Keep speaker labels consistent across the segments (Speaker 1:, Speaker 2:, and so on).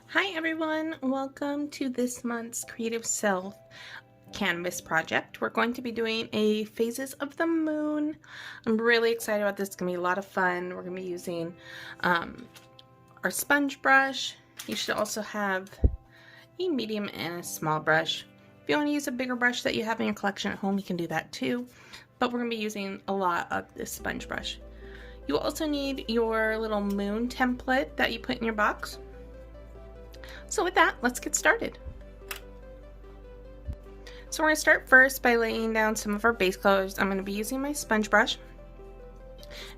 Speaker 1: Hi everyone, welcome to this month's Creative Self Canvas project. We're going to be doing a Phases of the Moon. I'm really excited about this. It's going to be a lot of fun. We're going to be using our sponge brush. You should also have a medium and a small brush. If you want to use a bigger brush that you have in your collection at home, you can do that too. But we're going to be using a lot of this sponge brush. You also need your little moon template that you put in your box. So with that, let's get started. So we're going to start first by laying down some of our base colors. I'm going to be using my sponge brush,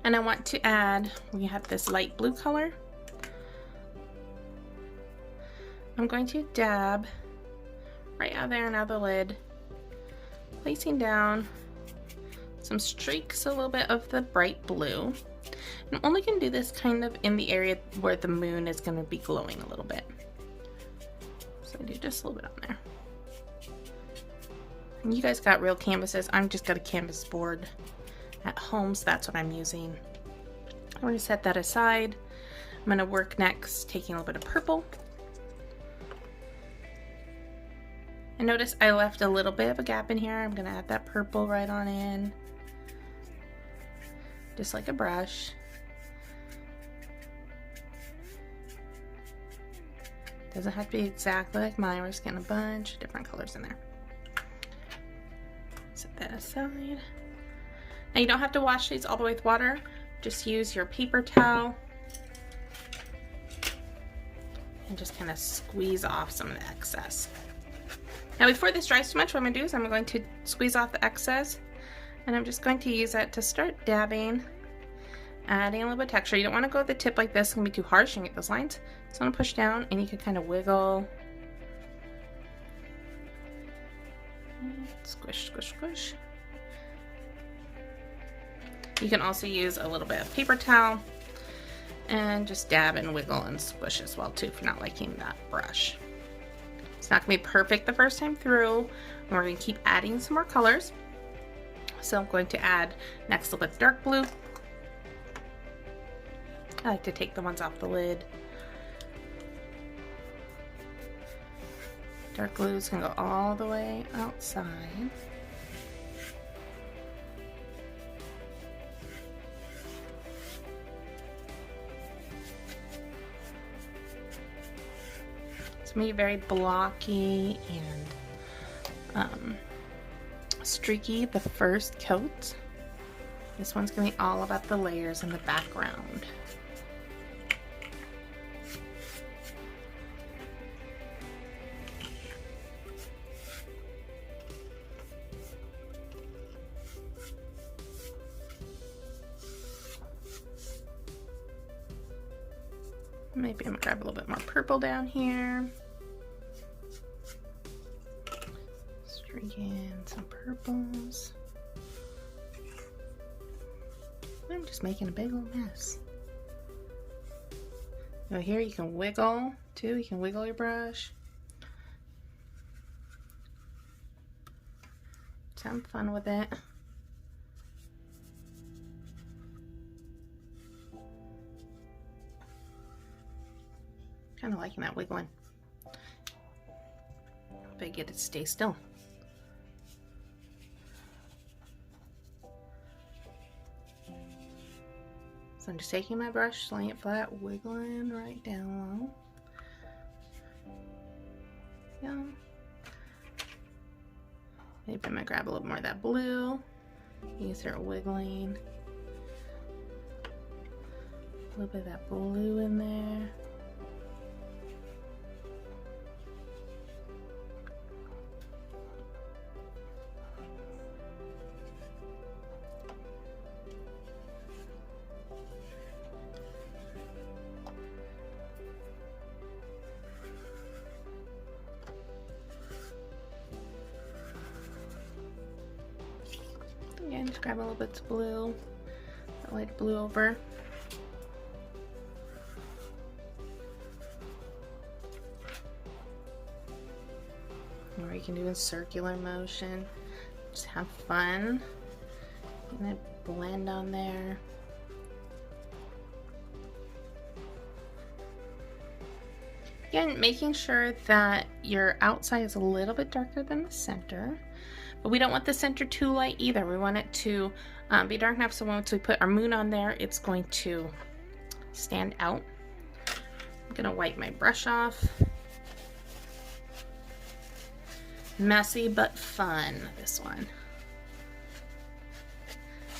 Speaker 1: and I want to add, we have this light blue color. I'm going to dab right out there and out of the lid, placing down some streaks, a little bit of the bright blue. I'm only going to do this kind of in the area where the moon is going to be glowing a little bit. So I do just a little bit on there. And you guys got real canvases. I'm just got a canvas board at home, so that's what I'm using. I'm going to set that aside. I'm going to work next taking a little bit of purple. And notice I left a little bit of a gap in here. I'm going to add that purple right on in, just like a brush. Doesn't have to be exactly like mine. We're just getting a bunch of different colors in there. Set that aside. Now you don't have to wash these all the way with water. Just use your paper towel and just kind of squeeze off some of the excess. Now before this dries too much, what I'm going to do is I'm going to squeeze off the excess, and I'm just going to use that to start dabbing, adding a little bit of texture. You don't want to go with the tip like this. It's going to be too harsh and get those lines. So I'm going to push down, and you can kind of wiggle. Squish, squish, squish. You can also use a little bit of paper towel and just dab and wiggle and squish as well too if you're not liking that brush. It's not going to be perfect the first time through, and we're going to keep adding some more colors. So I'm going to add next a little bit of dark blue. I like to take the ones off the lid. Dark blue is going to go all the way outside. It's going to be very blocky and streaky the first coat. This one's going to be all about the layers in the background. Maybe I'm gonna grab a little bit more purple down here. Streak in some purples. I'm just making a big old mess. Now here you can wiggle too. You can wiggle your brush. Just have fun with it. Kind of liking that wiggling. But I get it to stay still. So I'm just taking my brush, laying it flat, wiggling right down low. Yeah. Maybe I'm gonna grab a little more of that blue. You can start wiggling. A little bit of that blue in there. Again, just grab a little bit of blue, that light blue over. Or you can do a circular motion. Just have fun. And then blend on there. Again, making sure that your outside is a little bit darker than the center, but we don't want the center too light either. We want it to be dark enough so once we put our moon on there, it's going to stand out. I'm gonna wipe my brush off. Messy but fun, this one.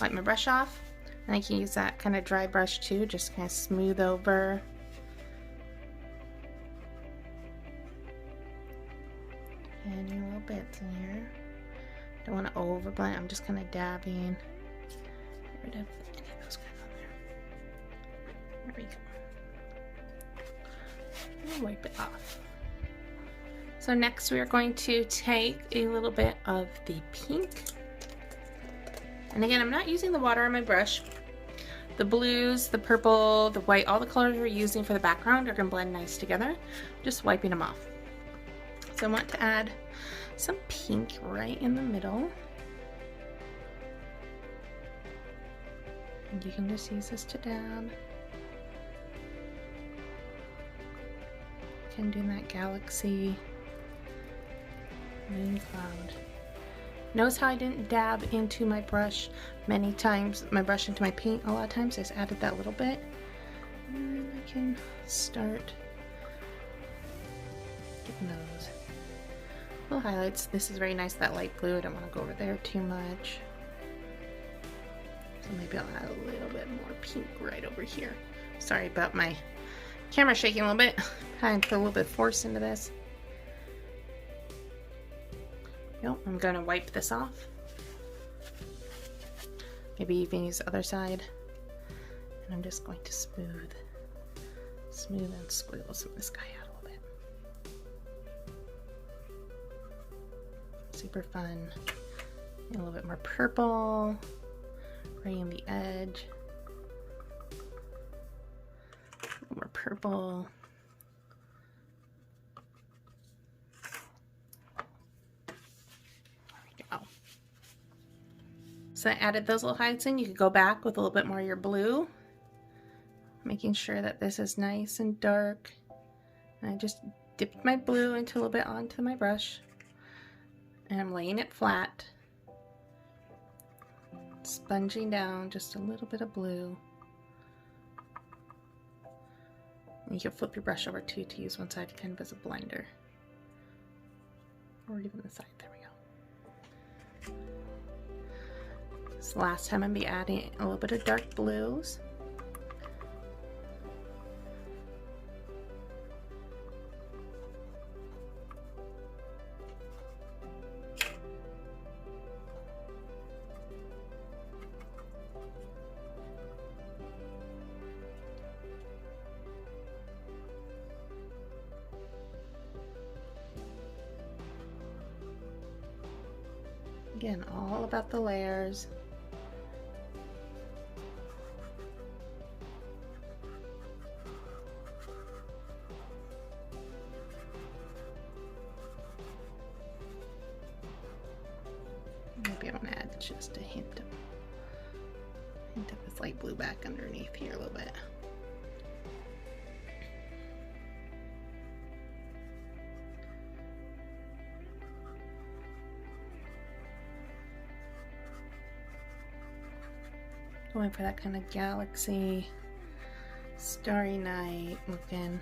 Speaker 1: Wipe my brush off, and I can use that kind of dry brush too, just kind of smooth over. Any little bits in here. Don't want to over blend. I'm just kind of dabbing. Get rid of any of those kind on there. There we go. And wipe it off. So next we are going to take a little bit of the pink. And again, I'm not using the water on my brush. The blues, the purple, the white, all the colors we're using for the background are going to blend nice together. Just wiping them off. So I want to add some pink right in the middle. And you can just use this to dab. Kind of doing that galaxy moon cloud. Notice how I didn't dab into my brush many times, my brush into my paint a lot of times. I just added that little bit. And then I can start getting those little highlights. This is very nice, that light blue. I don't want to go over there too much. So maybe I'll add a little bit more pink right over here. Sorry about my camera shaking a little bit. Trying to put a little bit of force into this. Nope, I'm going to wipe this off. Maybe even use the other side. And I'm just going to smooth and squiggle some of this guy out a little bit. Super fun. A little bit more purple right in the edge. A little more purple. So I added those little highlights in. You could go back with a little bit more of your blue, making sure that this is nice and dark. And I just dipped my blue into a little bit onto my brush, and I'm laying it flat, sponging down just a little bit of blue. And you can flip your brush over too to use one side kind of as a blender, or even the side. There we go. So last time I'm going to be adding a little bit of dark blues. Again, all about the layers. Maybe I want to add just a hint of this light blue back underneath here a little bit. Going for that kind of galaxy, starry night looking.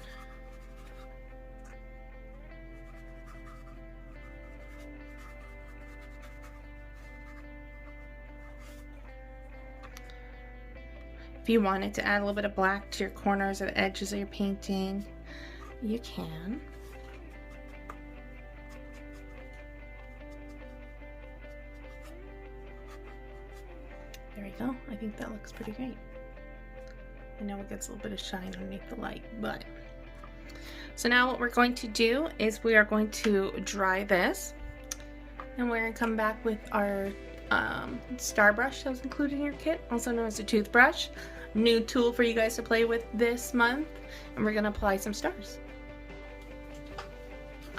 Speaker 1: If you wanted to add a little bit of black to your corners or the edges of your painting, you can. There we go. I think that looks pretty great. I know it gets a little bit of shine underneath the light, but. So now what we're going to do is we are going to dry this, and we're going to come back with our star brush that was included in your kit, also known as a toothbrush. New tool for you guys to play with this month, and we're going to apply some stars.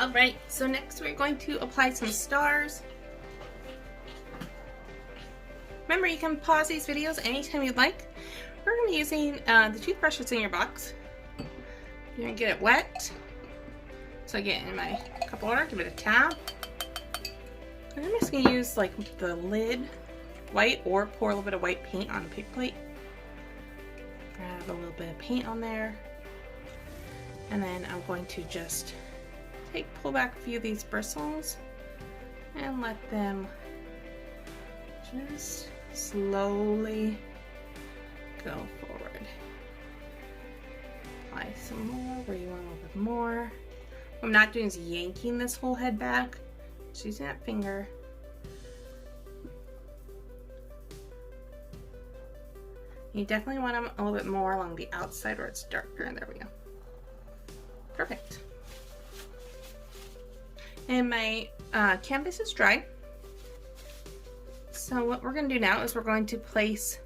Speaker 1: Alright, so next we're going to apply some stars. Remember, you can pause these videos anytime you'd like. We're going to be using the toothbrush that's in your box. You're going to get it wet, So I get in my cup holder, give it a tap. And I'm just gonna use like the lid white or pour a little bit of white paint on the paper plate. Grab a little bit of paint on there. And then I'm going to just pull back a few of these bristles and let them just slowly go forward. Apply some more where you want a little bit more. What I'm not doing is yanking this whole head back. Just using that finger. You definitely want them a little bit more along the outside where it's darker, and there we go. Perfect. And my canvas is dry. So what we're going to do now is we're going to place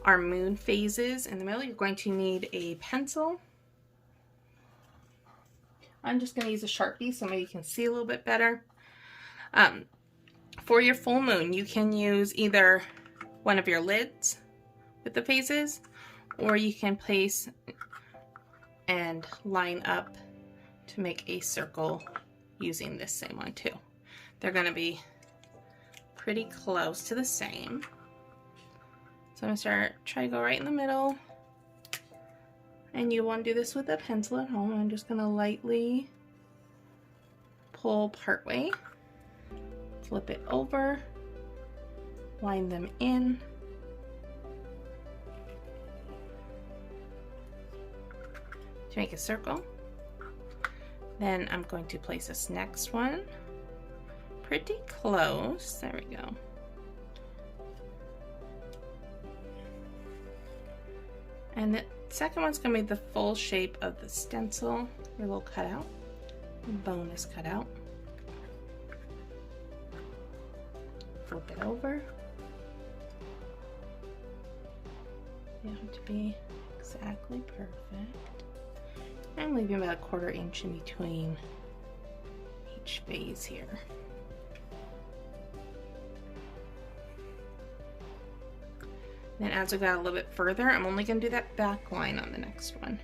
Speaker 1: our moon phases in the middle. You're going to need a pencil. I'm just going to use a Sharpie so maybe you can see a little bit better. For your full moon, you can use either one of your lids with the phases, or you can place and line up to make a circle using this same one too. They're going to be pretty close to the same. So I'm going to try to go right in the middle. And you want to do this with a pencil at home. I'm just going to lightly pull partway, flip it over, line them in. To make a circle. Then I'm going to place this next one pretty close. There we go. And the second one's going to be the full shape of the stencil, your little cutout. The bone is cut out. Flip it over. You have to be exactly perfect. I'm leaving about a 1/4 inch in between each phase here. Then as we go a little bit further, I'm only going to do that back line on the next one.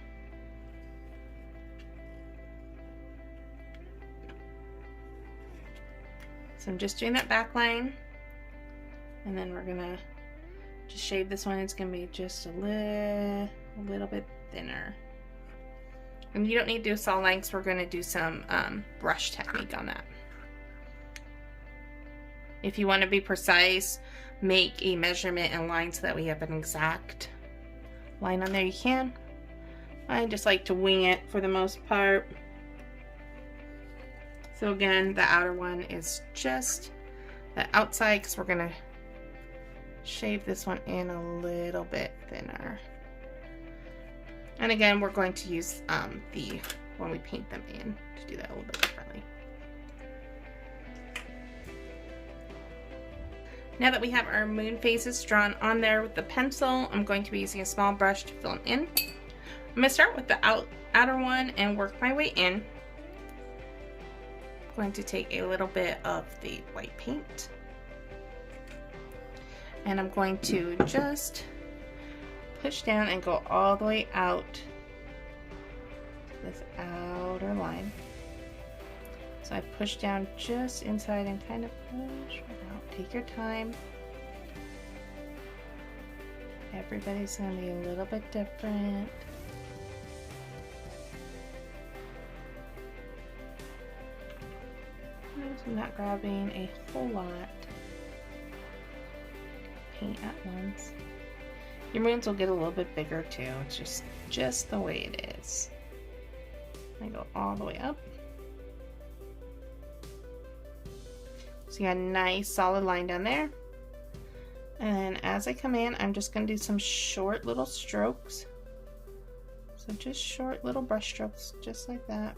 Speaker 1: So I'm just doing that back line, and then we're going to just shave this one. It's going to be just a little bit thinner. And you don't need to do saw lengths. We're going to do some brush technique on that. If you want to be precise, make a measurement and line so that we have an exact line on there, you can. I just like to wing it for the most part. So again, the outer one is just the outside because we're going to shave this one in a little bit thinner. And again, we're going to use when we paint them in to do that a little bit differently. Now that we have our moon phases drawn on there with the pencil, I'm going to be using a small brush to fill them in. I'm going to start with the outer one and work my way in. I'm going to take a little bit of the white paint, and I'm going to just push down and go all the way out to this outer line. So I push down just inside and kind of push right out. Take your time. Everybody's going to be a little bit different. I'm not grabbing a whole lot of paint at once. Your moons will get a little bit bigger too. It's just the way it is. I go all the way up. So you got a nice solid line down there. And then as I come in, I'm just going to do some short little strokes. So just short little brush strokes, just like that.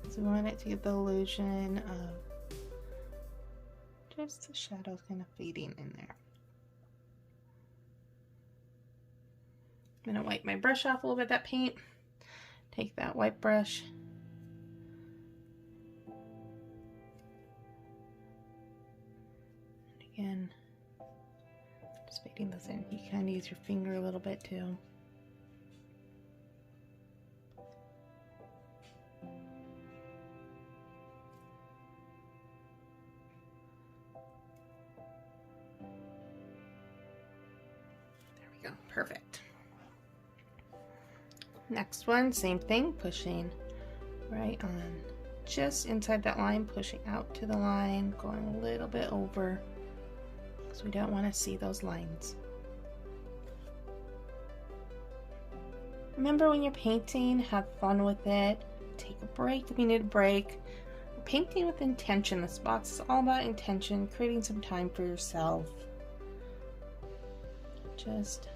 Speaker 1: So we want it to get the illusion of just the shadows kind of fading in there. I'm going to wipe my brush off a little bit of that paint. Take that white brush. And again, just fading those in. You can use your finger a little bit too. we go, perfect. Next one, same thing, pushing right on just inside that line, pushing out to the line, going a little bit over because we don't want to see those lines. Remember, when you're painting, have fun with it. Take a break if you need a break. Painting with intention. This box is all about intention, creating some time for yourself. Just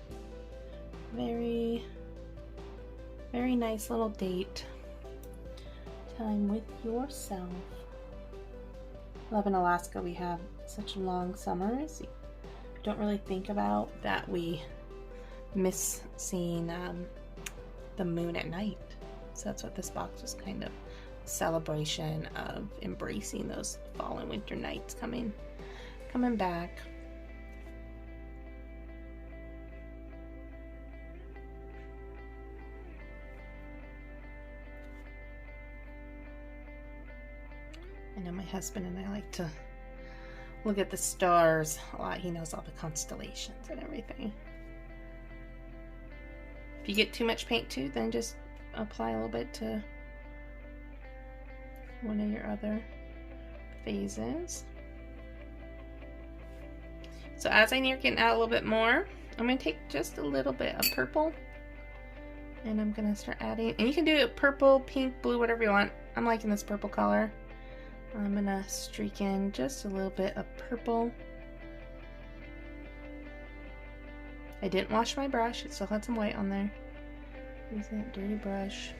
Speaker 1: very, very nice little date time with yourself. Love in Alaska, we have such long summers. You don't really think about that we miss seeing the moon at night. So that's what this box was kind of a celebration of, embracing those fall and winter nights coming back. I know my husband and I like to look at the stars a lot. He knows all the constellations and everything. If you get too much paint too, then just apply a little bit to one of your other phases. So as I near getting out a little bit more, I'm going to take just a little bit of purple and I'm going to start adding, and you can do it purple, pink, blue, whatever you want. I'm liking this purple color. I'm going to streak in just a little bit of purple. I didn't wash my brush, it still had some white on there. Use that dirty brush.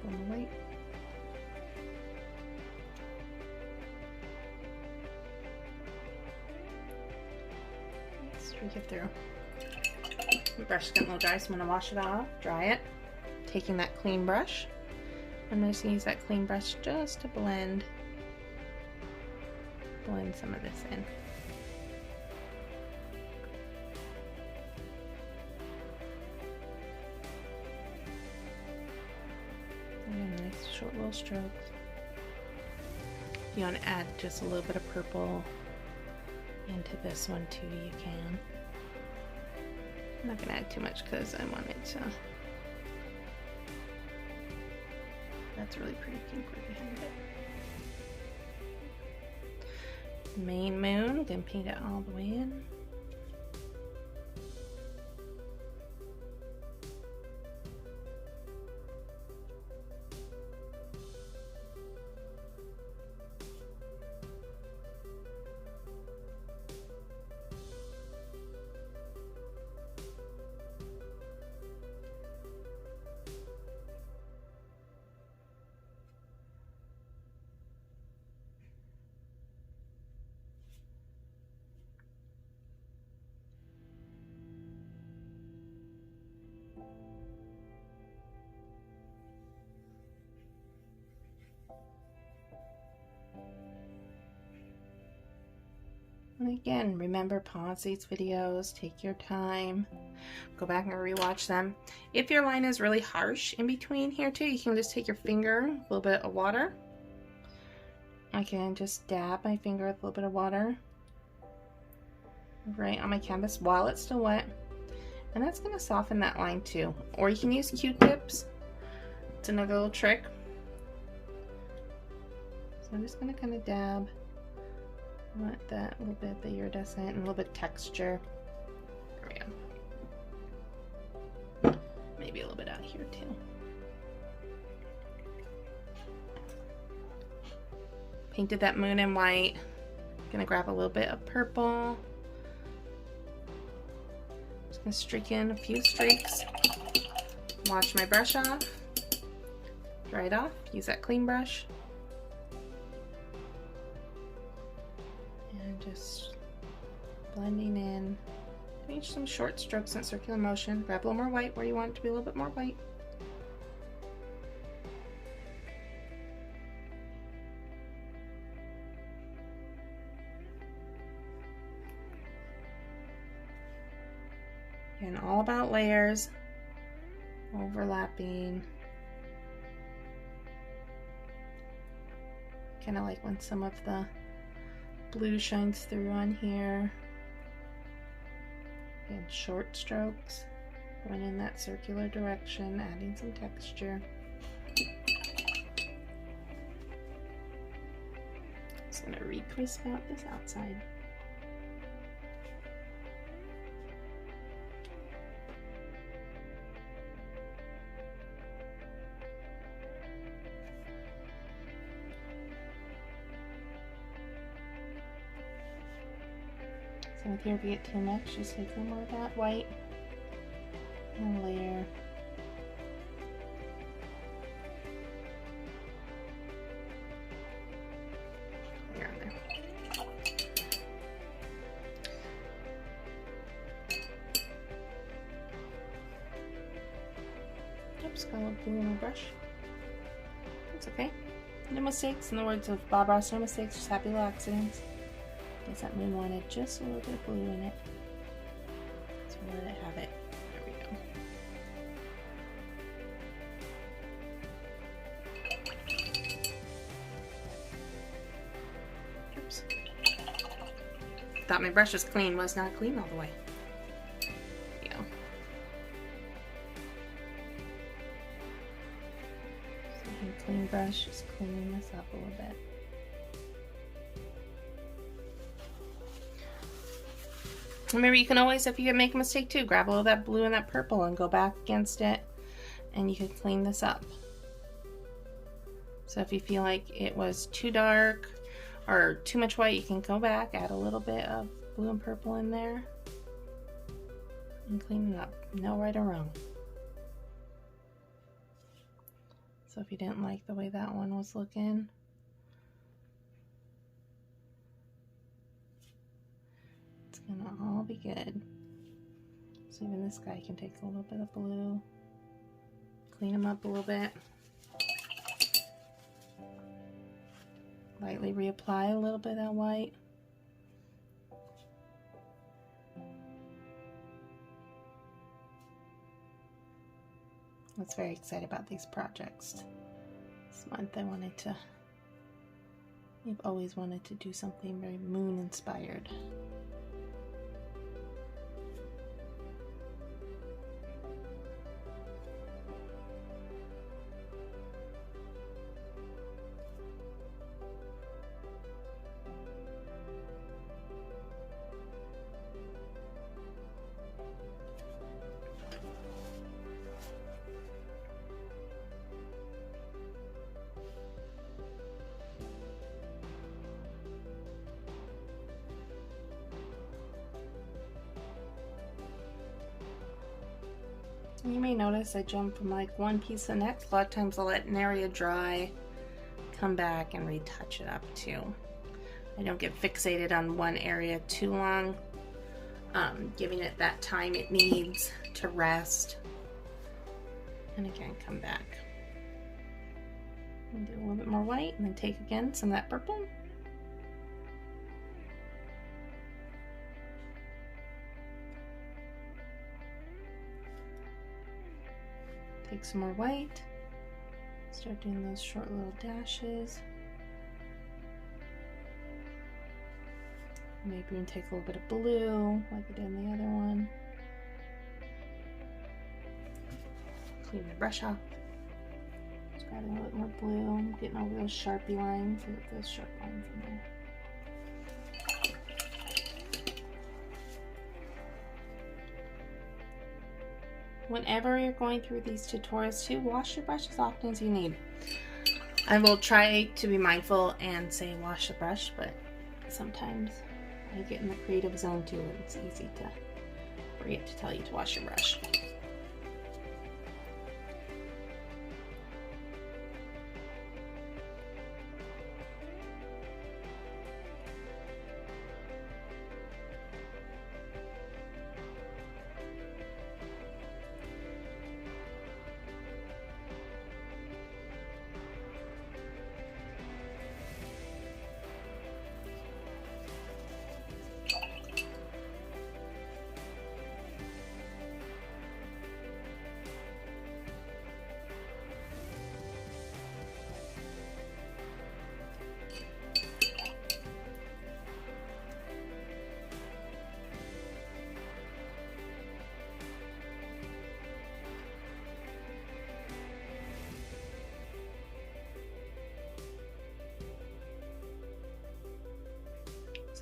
Speaker 1: On the white. Streak it through. My brush is getting a little dry, so I'm going to wash it off, dry it. Taking that clean brush, I'm just going to use that clean brush just to blend some of this in. And nice short little strokes. If you want to add just a little bit of purple into this one too, you can. I'm not going to add too much because I want it to. That's really pretty pink right behind it. Main moon, I'm going to paint it all the way in. And again, remember, pause these videos, take your time, go back and rewatch them. If your line is really harsh in between here too, you can just take your finger, a little bit of water. I can just dab my finger with a little bit of water right on my canvas while it's still wet. And that's going to soften that line too. Or you can use Q-tips. It's another little trick. So I'm just going to kind of dab. I want that little bit of the iridescent and a little bit of texture. There we go. Maybe a little bit out here too. Painted that moon in white. Gonna grab a little bit of purple. Just gonna streak in a few streaks. Wash my brush off. Dry it off. Use that clean brush. Just blending in, doing some short strokes in circular motion. Grab a little more white where you want it to be a little bit more white. And all about layers, overlapping. Kind of like when some of the blue shines through on here. And short strokes, going in that circular direction, adding some texture. Just gonna re-crisp out this outside. So with here, if you get too much, just take some more of that white and layer. Layer on there. Oops, got a little blue on my brush. That's okay. No mistakes. In the words of Bob Ross, no mistakes, just happy little accidents. Guess that moon wanted just a little bit of blue in it. So we'll let it have it. There we go. Oops. Thought my brush was clean, was not clean all the way. There we go. So a clean brush, just cleaning this up a little bit. Remember, you can always, if you make a mistake too, grab all of that blue and that purple and go back against it, and you can clean this up. So if you feel like it was too dark or too much white, you can go back, add a little bit of blue and purple in there, and clean it up. No right or wrong. So if you didn't like the way that one was looking, it's gonna all be good. So even this guy can take a little bit of blue, clean him up a little bit, lightly reapply a little bit of that white. I was very excited about these projects. This month I've always wanted to do something very moon inspired. You may notice I jump from like one piece to the next. A lot of times I'll let an area dry, come back and retouch it up too. I don't get fixated on one area too long, giving it that time it needs to rest. And again, come back. And do a little bit more white and then take again some of that purple. Take some more white, start doing those short little dashes. Maybe we can take a little bit of blue like I did in the other one. Clean the brush off. Just grabbing a little bit more blue, getting over those Sharpie lines, those sharp lines in there. Whenever you're going through these tutorials too, wash your brush as often as you need. I will try to be mindful and say wash the brush, but sometimes I get in the creative zone too and it's easy to forget to tell you to wash your brush.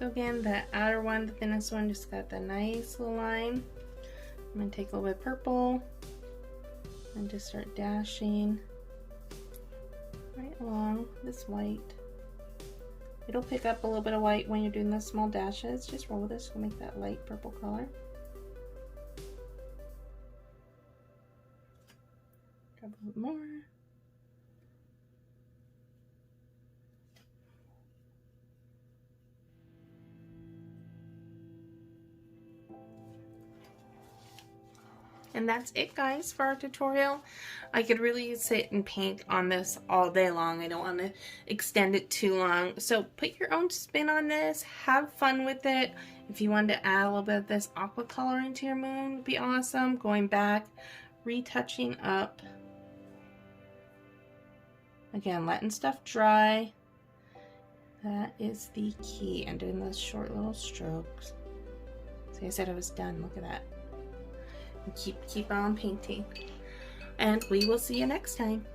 Speaker 1: So again, the outer one, the thinnest one, just got the nice little line. I'm going to take a little bit of purple and just start dashing right along this white. It'll pick up a little bit of white when you're doing the small dashes. Just roll with this, we'll make that light purple color. Grab a little more. And that's it, guys, for our tutorial. I could really sit and paint on this all day long. I don't want to extend it too long. So put your own spin on this. Have fun with it. If you wanted to add a little bit of this aqua color into your moon, would be awesome. Going back, retouching up. Again, letting stuff dry. That is the key. And doing those short little strokes. See, I said I was done. Look at that. Keep on painting, and we will see you next time.